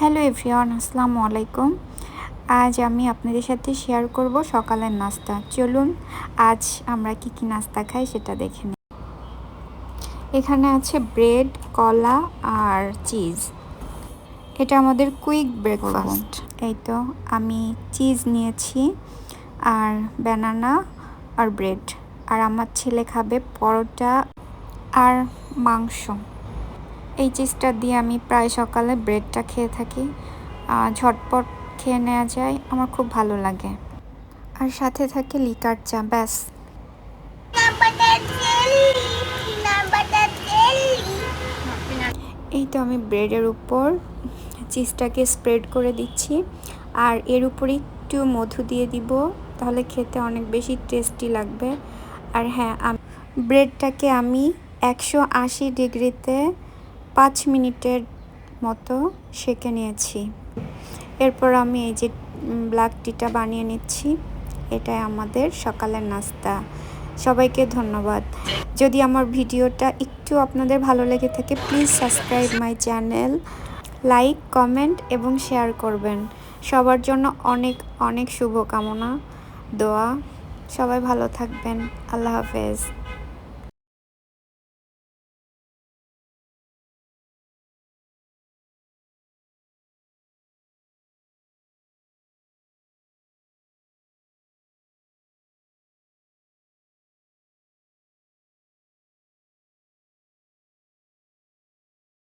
Hello everyone, আসসালামু আলাইকুম। আজ আমি আপনাদের সাথে শেয়ার করব সকালের নাস্তা। চলুন আজ আমরা কি কি নাস্তা খাই সেটা দেখে নিই। এখানে আছে ব্রেড, কলা আর চিজ। এটা আমাদের কুইক ব্রেকফাস্ট। এই তো আমি চিজ নিয়েছি আর ব্যানানা আর ব্রেড। আর আমার ছেলে খাবে পরোটা আর মাংস। এই চিজটা দিয়ে আমি প্রায় সকালে ব্রেডটা খেয়ে থাকি। ঝটপট খেয়ে নেওয়া যায়, আমার খুব ভালো লাগে। আর সাথে থাকে লিকার চা, ব্যাস। এই তো আমি ব্রেডের উপর চিজটাকে স্প্রেড করে দিচ্ছি আর এর উপর একটু মধু দিয়ে দিব, তাহলে খেতে অনেক বেশি টেস্টি লাগবে। আর হ্যাঁ, ব্রেডটাকে আমি 180 ডিগ্রিতে 5 মিনিটের মতো সেঁকে নিয়েছি। এরপর আমি এই যে ব্ল্যাক টিটা বানিয়ে নিচ্ছি। এটাই আমাদের সকালের নাস্তা। সবাইকে ধন্যবাদ। যদি আমার ভিডিওটা একটু আপনাদের ভালো লেগে থাকে, please subscribe my channel, like, comment এবং শেয়ার করবেন। সবার জন্য অনেক অনেক শুভকামনা, দোয়া। সবাই ভালো থাকবেন। আল্লাহ হাফেজ।